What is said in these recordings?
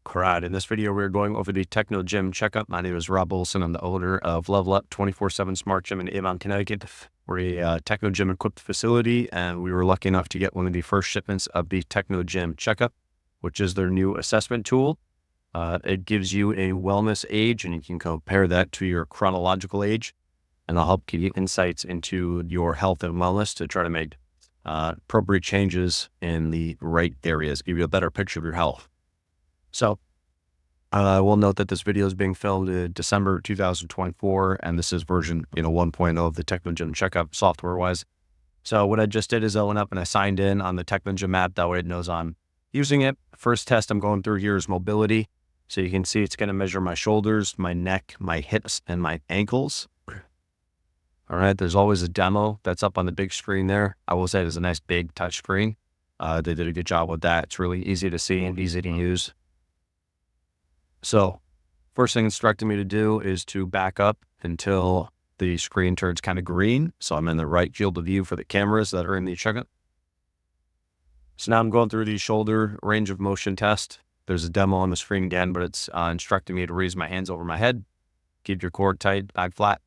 Alright, in this video, we're going over the Technogym Checkup. My name is Rob Olson. I'm the owner of LevelUP 24/7 Smart Gym in Avon, Connecticut. We're a Technogym equipped facility, and we were lucky enough to get one of the first shipments of the Technogym Checkup, which is their new assessment tool. It gives you a wellness age, and you can compare that to your chronological age, and it'll help give you insights into your health and wellness to try to make appropriate changes in the right areas, give you a better picture of your health. So I will note that this video is being filmed in December 2024, and this is version 1.0 of the Technogym Checkup software-wise. So what I just did is I went up and I signed in on the Technogym app. That way it knows I'm using it. First test I'm going through here is mobility. So you can see it's going to measure my shoulders, my neck, my hips, and my ankles. All right, there's always a demo that's up on the big screen there. I will say it's a nice big touch screen. They did a good job with that. It's really easy to see and easy to use. So first thing instructed me to do is to back up until the screen turns kind of green. So I'm in the right field of view for the cameras that are in the checkup. So now I'm going through the shoulder range of motion test. There's a demo on the screen again, but it's instructing me to raise my hands over my head. Keep your core tight, back flat.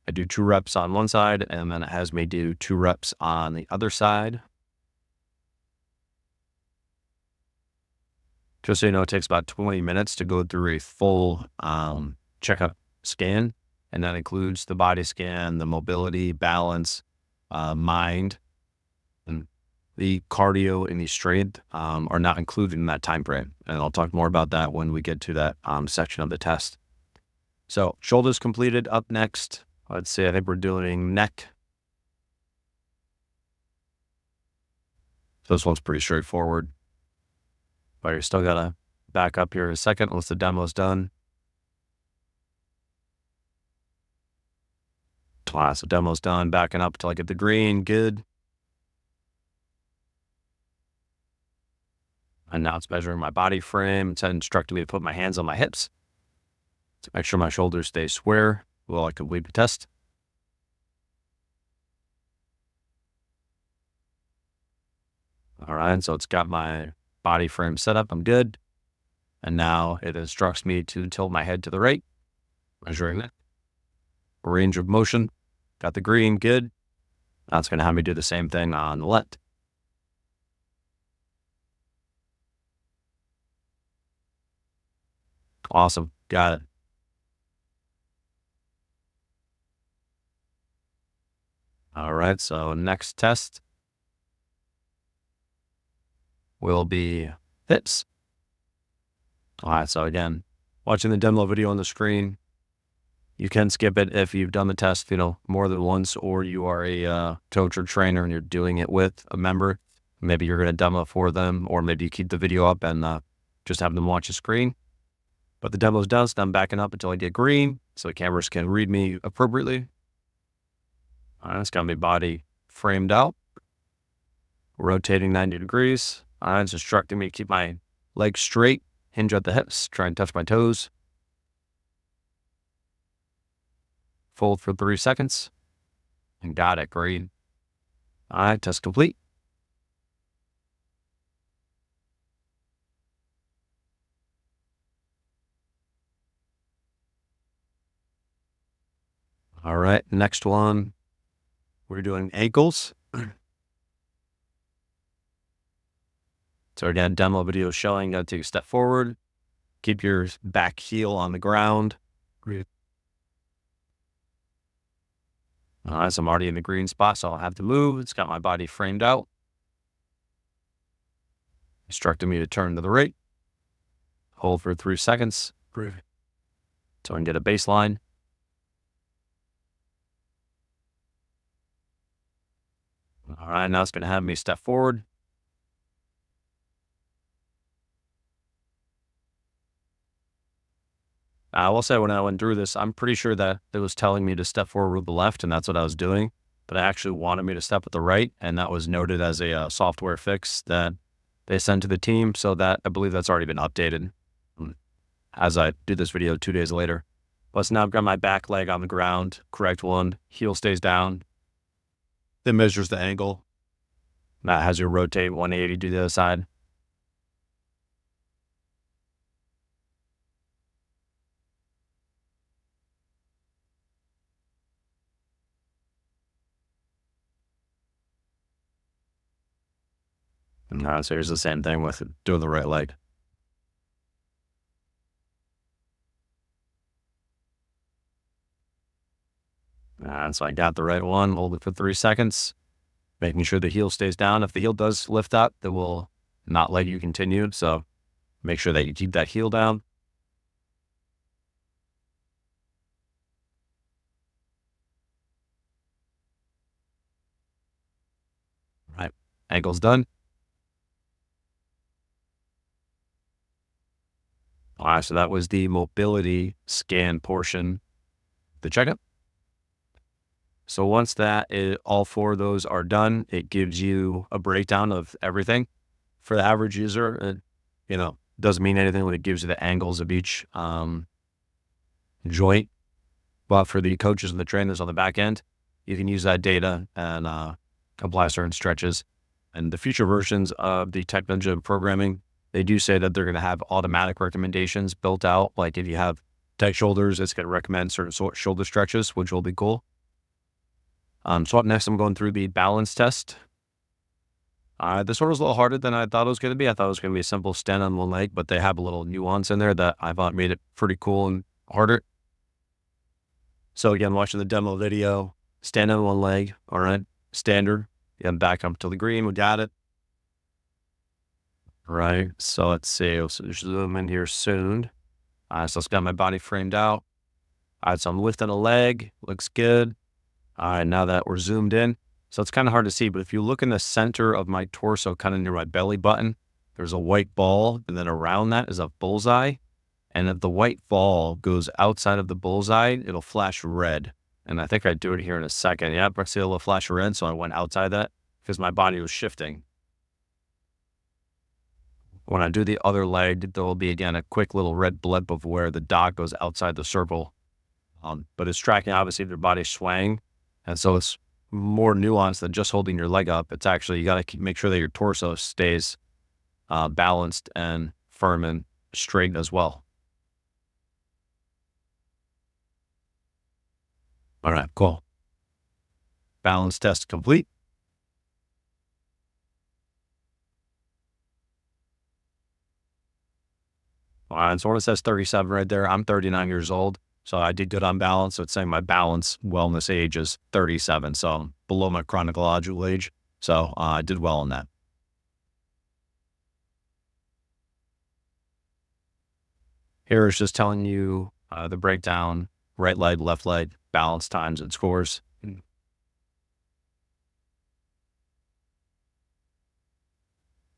I do 2 reps on one side, and then it has me do 2 reps on the other side. Just so you know, it takes about 20 minutes to go through a full checkup scan, and that includes the body scan, the mobility, balance, mind, and the cardio and the strength are not included in that time frame. And I'll talk more about that when we get to that section of the test. So shoulders completed. Up next, let's see, I think we're doing neck. So this one's pretty straightforward. But you're still gotta back up here a second once the demo's done. So demo's done, backing up until I get the green, good. And now it's measuring my body frame. It's instructing me to put my hands on my hips to make sure my shoulders stay square while I complete the test. All right, so it's got my body frame set up. I'm good. And now it instructs me to tilt my head to the right, measuring that. Range of motion, got the green, good. Now it's going to have me do the same thing on the left. Awesome, got it. All right, so next test will be hips. All right, so again, watching the demo video on the screen, you can skip it if you've done the test, more than once, or you are a coach or trainer and you're doing it with a member. Maybe you're going to demo for them, or maybe you keep the video up and just have them watch the screen. But the demo's done, so I'm backing up until I get green, so the cameras can read me appropriately. All right, it's got my body framed out, rotating 90 degrees. It's instructing me to keep my legs straight, hinge at the hips, try and touch my toes. Fold for 3 seconds. And got it, great. All right, test complete. All right, next one, we're doing ankles. So again, demo video showing, gotta take a step forward, keep your back heel on the ground. Great. All right, so I'm already in the green spot, so I'll have to move. It's got my body framed out. Instructing me to turn to the right. Hold for 3 seconds. Great. So I can get a baseline. All right, now it's gonna have me step forward. I will say when I went through this, I'm pretty sure that it was telling me to step forward with the left, and that's what I was doing. But it actually wanted me to step with the right, and that was noted as a software fix that they sent to the team. So that I believe that's already been updated as I do this video 2 days later. Plus now I've got my back leg on the ground, correct one, heel stays down. Then measures the angle. That has you rotate 180 to the other side. So here's the same thing with doing the right leg. So I got the right one, hold it for 3 seconds, making sure the heel stays down. If the heel does lift up, it will not let you continue. So make sure that you keep that heel down. All right, ankle's done. All right, so that was the mobility scan portion, the checkup. So once all 4 of those are done, it gives you a breakdown of everything. For the average user, it doesn't mean anything when it gives you the angles of each joint. But for the coaches and the trainers on the back end, you can use that data and apply certain stretches. And the future versions of the Technogym programming, they do say that they're going to have automatic recommendations built out. Like if you have tight shoulders, it's going to recommend certain shoulder stretches, which will be cool. So up next, I'm going through the balance test. This one was a little harder than I thought it was going to be. I thought it was going to be a simple stand on one leg, but they have a little nuance in there that I thought made it pretty cool and harder. So again, watching the demo video, stand on one leg, all right, standard. Yeah, back up to the green, we got it. All right, so let's see, so zoom in here soon. So it's got my body framed out. All right, so I'm lifting a leg, looks good. All right, now that we're zoomed in, so it's kind of hard to see, but if you look in the center of my torso, kind of near my belly button, there's a white ball, and then around that is a bullseye. And if the white ball goes outside of the bullseye, it'll flash red. And I think I do it here in a second. Yep, I see a little flash red, so I went outside that because my body was shifting. When I do the other leg, there will be, again, a quick little red blip of where the dot goes outside the circle. But it's tracking, obviously, their body swaying. And so it's more nuanced than just holding your leg up. It's actually, you got to make sure that your torso stays balanced and firm and straight as well. All right, cool. Balance test complete. All right, so when it says 37 right there, I'm 39 years old. So I did good on balance. So it's saying my balance wellness age is 37. So I'm below my chronological age. So I did well on that. Here is just telling you the breakdown, right leg, left leg, balance times and scores.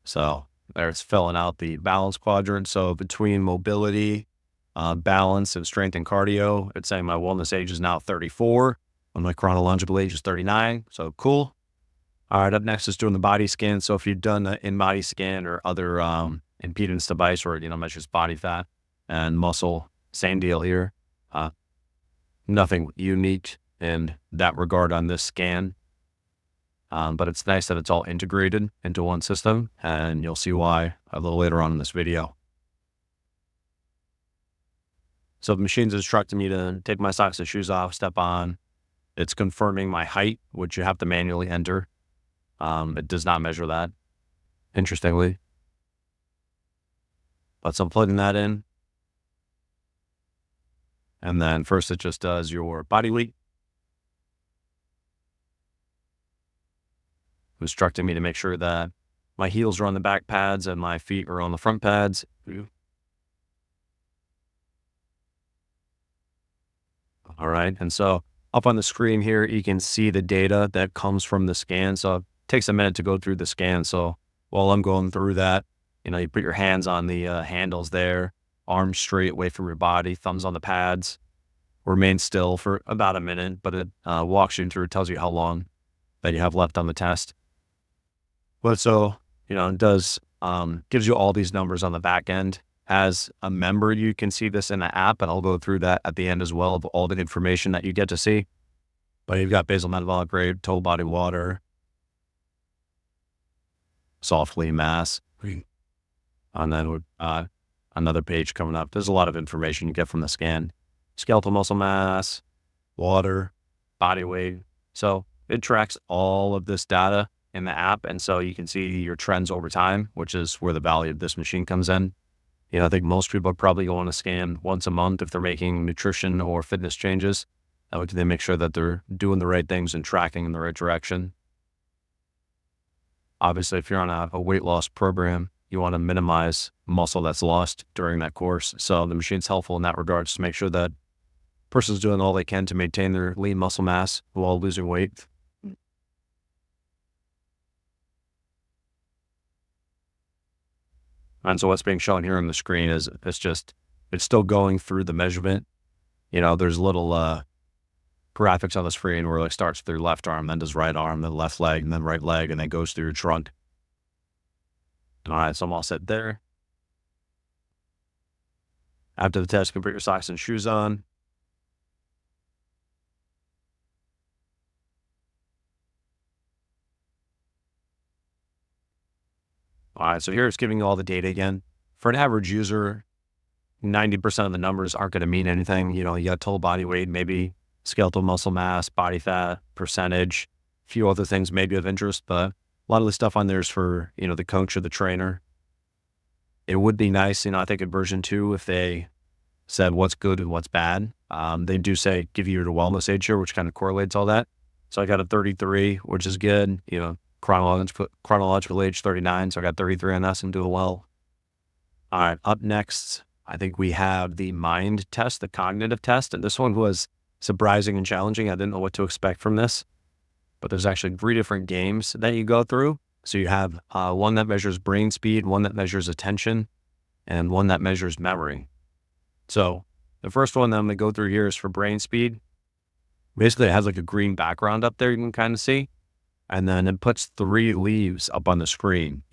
So there it's filling out the balance quadrant. So between mobility, balance, and strength and cardio, it's saying my wellness age is now 34, and my chronological age is 39. So cool. All right, up next is doing the body scan. So if you've done an in-body scan or other impedance device where, measures body fat and muscle, same deal here. Nothing unique in that regard on this scan. But it's nice that it's all integrated into one system, and you'll see why a little later on in this video. So the machine's instructing me to take my socks and shoes off, step on. It's confirming my height, which you have to manually enter. It does not measure that, interestingly. But so I'm plugging that in. And then first it just does your body weight. Instructing me to make sure that my heels are on the back pads and my feet are on the front pads. All right. And so up on the screen here, you can see the data that comes from the scan. So it takes a minute to go through the scan. So while I'm going through that, you put your hands on the handles there, arms straight away from your body, thumbs on the pads, remain still for about a minute, but it walks you through, tells you how long that you have left on the test. But so, it does, gives you all these numbers on the back end. As a member, you can see this in the app, and I'll go through that at the end as well of all the information that you get to see. But you've got basal metabolic rate, total body water, soft lean mass, and then another page coming up. There's a lot of information you get from the scan. Skeletal muscle mass, water, body weight. So it tracks all of this data in the app. And so you can see your trends over time, which is where the value of this machine comes in. I think most people are probably going to scan once a month if they're making nutrition or fitness changes. That way they make sure that they're doing the right things and tracking in the right direction. Obviously, if you're on a weight loss program, you want to minimize muscle that's lost during that course. So the machine's helpful in that regard, just to make sure that person's doing all they can to maintain their lean muscle mass while losing weight. And so what's being shown here on the screen is it's still going through the measurement. There's little graphics on the screen where it starts through left arm, then does right arm, then left leg, and then right leg, and then goes through your trunk. All right, so I'm all set there. After the test, you can put your socks and shoes on. All right, so here it's giving you all the data again. For an average user, 90% of the numbers aren't going to mean anything. You got total body weight, maybe skeletal muscle mass, body fat, percentage, a few other things maybe of interest, but a lot of the stuff on there is for, the coach or the trainer. It would be nice, I think in version 2, if they said what's good and what's bad. They do say give you your wellness age here, which kind of correlates all that. So I got a 33, which is good, chronological age 39. So I got 33 on this and doing well. All right, up next, I think we have the mind test, the cognitive test. And this one was surprising and challenging. I didn't know what to expect from this, but there's actually 3 different games that you go through. So you have one that measures brain speed, one that measures attention, and one that measures memory. So the first one that I'm going to go through here is for brain speed. Basically, it has like a green background up there you can kind of see. And then it puts 3 leaves up on the screen,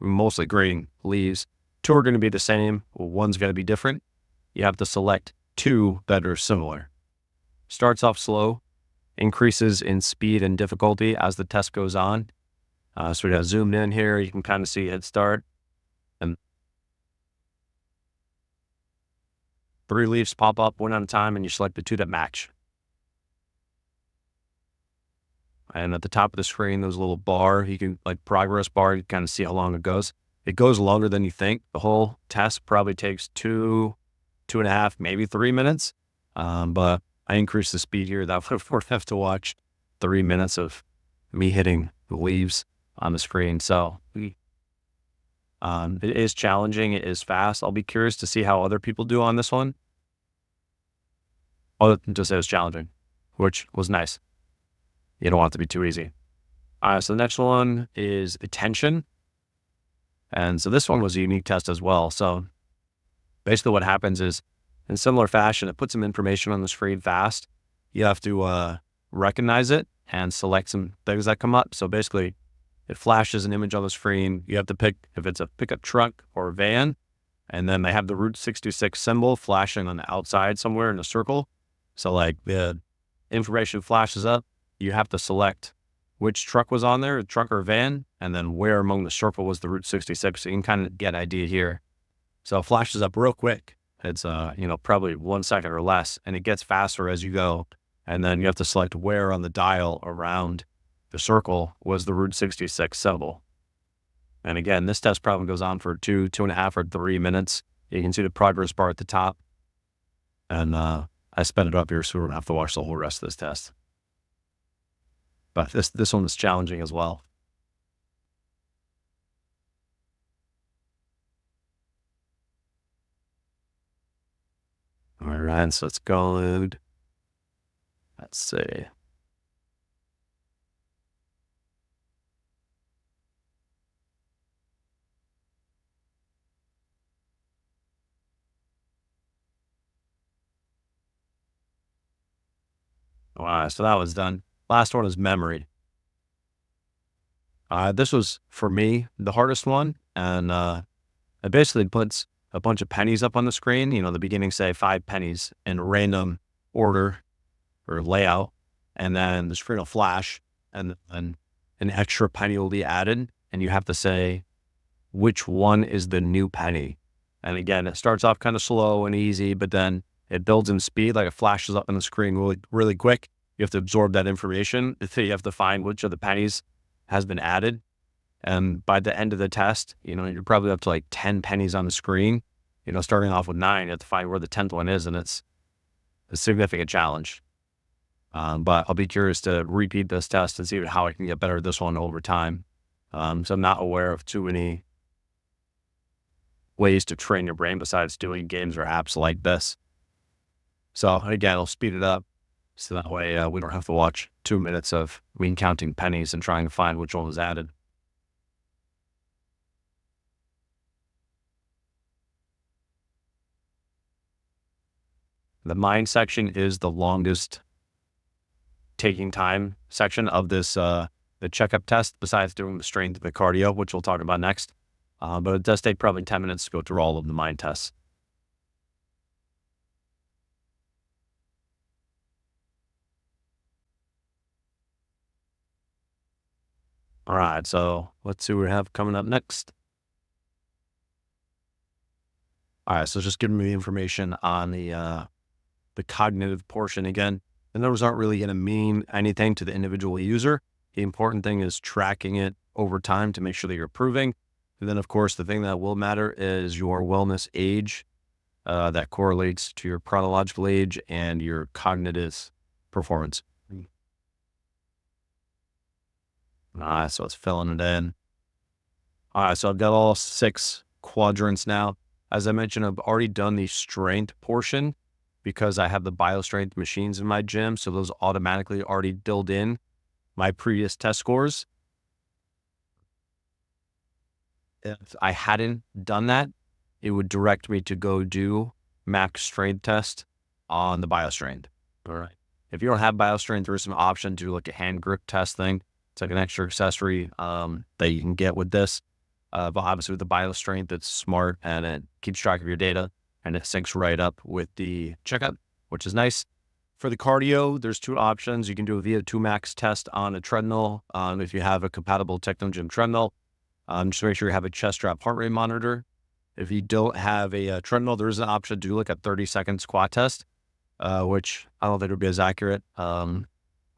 mostly green leaves. 2 are going to be the same. One's going to be different. You have to select 2 that are similar. Starts off slow, increases in speed and difficulty as the test goes on. So we got zoomed in here. You can kind of see it start. And 3 leaves pop up one at a time, and you select the 2 that match. And at the top of the screen, there's a little bar. You can, progress bar, you kind of see how long it goes. It goes longer than you think. The whole test probably takes 2.5, maybe 3 minutes. But I increased the speed here. That would have to watch 3 minutes of me hitting the leaves on the screen. So it is challenging. It is fast. I'll be curious to see how other people do on this one. Other than just say it was challenging, which was nice. You don't want it to be too easy. So the next one is attention. And so this one was a unique test as well. So basically what happens is, in similar fashion, it puts some information on the screen fast. You have to recognize it and select some things that come up. So basically, it flashes an image on the screen. You have to pick if it's a pickup truck or a van. And then they have the Route 66 symbol flashing on the outside somewhere in a circle. So the information flashes up. You have to select which truck was on there, a truck or a van, and then where among the circle was the Route 66. So you can kind of get an idea here. So it flashes up real quick. It's, probably 1 second or less, and it gets faster as you go. And then you have to select where on the dial around the circle was the Route 66 symbol. And again, this test probably goes on for 2.5 or 3 minutes. You can see the progress bar at the top. And I sped it up here so we don't have to watch the whole rest of this test. But this one is challenging as well. All right, so let's go. Let's see. All right, so that was done. Last one is memory. This was, for me, the hardest one. And it basically puts a bunch of pennies up on the screen. The beginning, say 5 pennies in random order or layout. And then the screen will flash and then an extra penny will be added. And you have to say which one is the new penny. And again, it starts off kind of slow and easy, but then it builds in speed, it flashes up on the screen really, really quick. You have to absorb that information. You have to find which of the pennies has been added. And by the end of the test, you're probably up to like 10 pennies on the screen. Starting off with 9, you have to find where the 10th one is, and it's a significant challenge. But I'll be curious to repeat this test and see how I can get better at this one over time. So I'm not aware of too many ways to train your brain besides doing games or apps like this. So again, I'll speed it up so that way we don't have to watch 2 minutes of me counting pennies and trying to find which one was added. The mind section is the longest taking time section of this the checkup test, besides doing the strength and the cardio, which we'll talk about next. But it does take probably 10 minutes to go through all of the mind tests. All right, so let's see what we have coming up next. All right, so just giving me information on the cognitive portion again. The numbers aren't really going to mean anything to the individual user. The important thing is tracking it over time to make sure that you're improving. And then, of course, the thing that will matter is your wellness age that correlates to your chronological age and your cognitive performance. All right, so it's filling it in. All right, so I've got all 6 quadrants now. As I mentioned, I've already done the strength portion because I have the BioStrength machines in my gym. So those automatically already build in my previous test scores. If I hadn't done that, it would direct me to go do max strength test on the BioStrength. All right. If you don't have BioStrength, there is some option to do like a hand grip test thing. It's like an extra accessory that you can get with this. But obviously with the BioStrength, it's smart and it keeps track of your data and it syncs right up with the checkup, which is nice. For the cardio, there's 2 options. You can do a VO2 max test on a treadmill if you have a compatible Technogym treadmill. Just make sure you have a chest strap heart rate monitor. If you don't have a treadmill, there is an option to do like a 30-second squat test, which I don't think would be as accurate or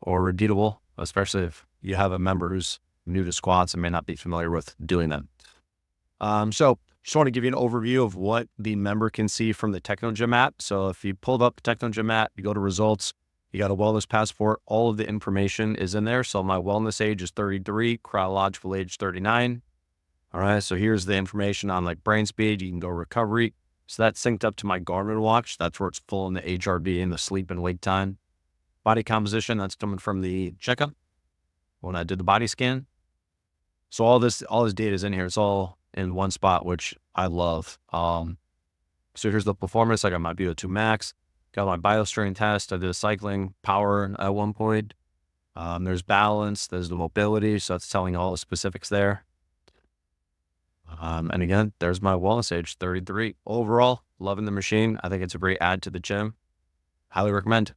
repeatable, especially if you have a member who's new to squats and may not be familiar with doing them. So just want to give you an overview of what the member can see from the Technogym app. So if you pulled up the Technogym app, you go to results, you got a wellness passport, all of the information is in there. So my wellness age is 33, chronological age 39. All right, so here's the information on like brain speed. You can go recovery. So that's synced up to my Garmin watch. That's where it's full in the HRV and the sleep and wake time. Body composition, that's coming from the checkup when I did the body scan. So all this data is in here. It's all in one spot, which I love. So here's the performance. I got my VO2 max, got my BioStrength test. I did a cycling power at one point. There's balance, there's the mobility. So it's telling all the specifics there. And again, there's my wellness age, 33. Overall, loving the machine. I think it's a great add to the gym. Highly recommend.